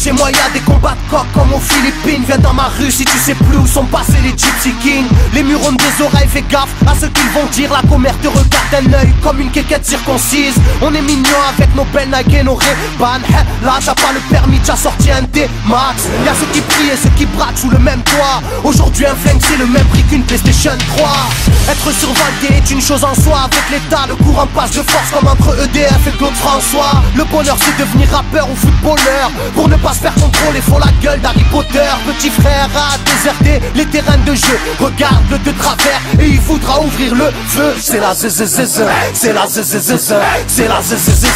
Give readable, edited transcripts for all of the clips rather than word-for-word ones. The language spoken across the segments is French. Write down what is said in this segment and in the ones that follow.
chez moi y'a des combats de coq comme aux Philippines. Viens dans ma rue si tu sais plus où sont passés les Gypsy Kings. Les murs ont des oreilles, fais gaffe à ce qu'ils vont dire. La commère te regarde d'un œil comme une quéquette circoncise. On est mignon avec nos belles Nike et nos Ray-Ban. Là t'as pas le permis, t'as sorti un D-Max. Y'a ceux qui prient et ceux qui braquent sous le même toit. Aujourd'hui un flingue c'est le même prix qu'une PlayStation 3. Être survolté est une chose en soi. Avec l'état le courant passe de force comme entre EDF et Claude François. Le bonheur c'est devenir rappeur ou footballeur. Pour ne pas se faire contrôler faut la gueule d'Harry Potter. Petit frère a déserté les terrains de jeu. Regarde-le de travers et il voudra ouvrir le feu. C'est la zzzz, c'est la zzzz, c'est la zzzz,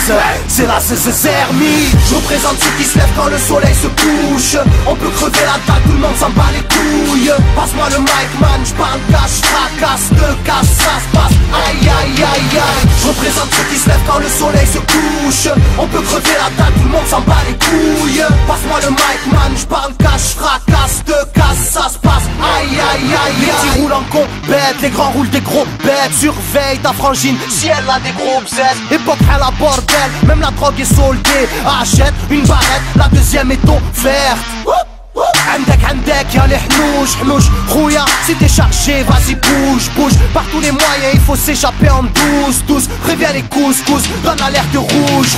c'est la zzzermie. Je représente ceux qui se lèvent quand le soleil se couche. On peut crever la dalle, tout le monde s'en bat les couilles. Passe-moi le mic man, j'parle cash, fracasse, te casse, ça se passe. Aïe aïe aïe aïe. Je représente ceux qui se lèvent quand le soleil se couche. On peut crever la dalle, tout le monde s'en bat les couilles. Passe-moi le mic man, j'parle cash, fracasse, te casse, ça se passe. Aïe aïe aïe. Les petits roulent en compète, les grands roulent des gros bêtes. Surveille ta frangine si elle a des gros bzètes. Époque à la bordel, même la drogue est soldée. Achète une barrette, la deuxième est offerte. عندك يا الحنوش حنوش خويا si t'es chargé vas-y bouge bouge. Par tous les moyens il faut s'échapper en douce. Préviens les couscous, donne l'alerte rouge.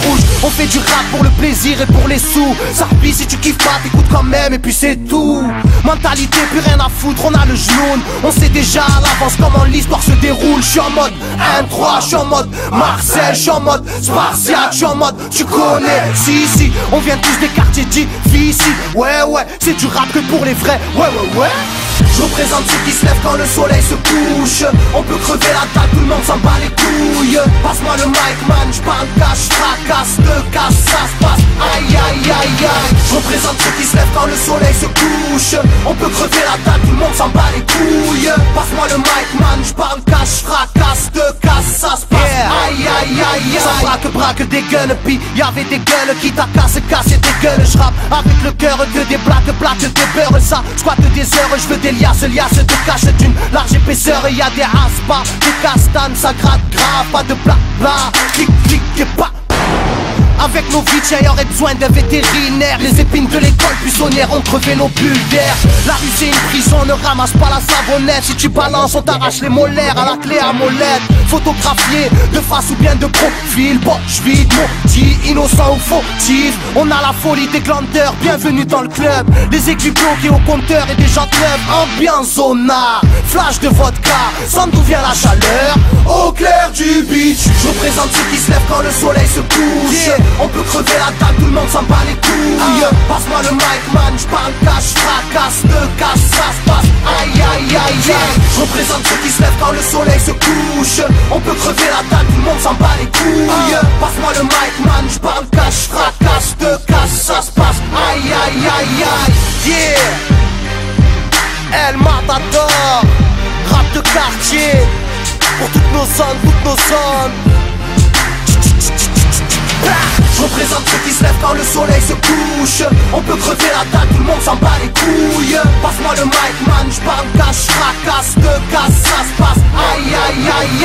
On fait du rap pour le plaisir et pour les sous. Sarpi si tu kiffes pas t'écoutes quand même et puis c'est tout. Mentalité plus rien à foutre, on a le genou. On sait déjà à l'avance comment l'histoire se déroule. J'suis en mode 1-3, j'suis en mode Marcel, j'suis en mode Spartiate, j'suis en mode tu connais. Si on vient tous des quartiers difficiles. Ouais c'est du rap que pour les vrais, ouais. Je représente ceux qui se lèvent quand le soleil se couche. On peut crever la dalle, tout le monde s'en bat les couilles. Passe-moi le mic man, j'parle cash, fracasse, te casse, ça se passe. Aïe aïe aïe aïe. Je représente ceux qui se lèvent quand le soleil se couche. On peut crever la dalle, tout le monde s'en bat les couilles. Passe-moi le mic man, j'parle cash, fracasse, te casse, ça se passe. Aïe aïe aïe aïe. Ça braque des gueules, pis y'avait des gueules qui t'a cassé des gueules. J'rappe avec le cœur que des blagues des beurres. Ça squatte des heures, j'veux des liasses de cache d'une large épaisseur. Et y'a des aspas, des castanes, ça gratte grave. Pas de blabla, clic et pas. Avec nos vies, il y aurait besoin d'un vétérinaire. Les épines de l'école buissonnière ont crevé nos bulles d'air. La rue c'est une prison, ne ramasse pas la savonnette. Si tu balances, on t'arrache les molaires à la clé à molette. Photographié de face ou bien de profil. Bon, j'vide maudit, innocent ou fautif. On a la folie des glandeurs, bienvenue dans le club. Les aiguilles bloquées au compteur et des jantes neuves. Ambiance zona, flash de vodka. Sans d'où vient la chaleur, au clair du beach. Je représente ceux qui se lèvent quand le soleil se couche. On peut crever la dalle, tout le monde s'en bat les couilles. Passe-moi le mic man, j'parle cash, fracasse, te casse, ça se passe. Aïe aïe aïe aïe. Je représente ceux qui se lèvent quand le soleil se couche. On peut crever la dalle, tout le monde s'en bat les couilles. Passe-moi le mic man, j'parle cash, fracasse, te casse, ça se passe. Aïe aïe aïe aïe. Yeah, El Matador, rap de quartier. Pour toutes nos zones. Je représente ceux qui se lèvent quand le soleil se couche. On peut crever la dalle, tout le monde s'en bat les couilles. Passe-moi le mic man, j'parle cash, fracasse, te casse, ça se passe. Aïe aïe aïe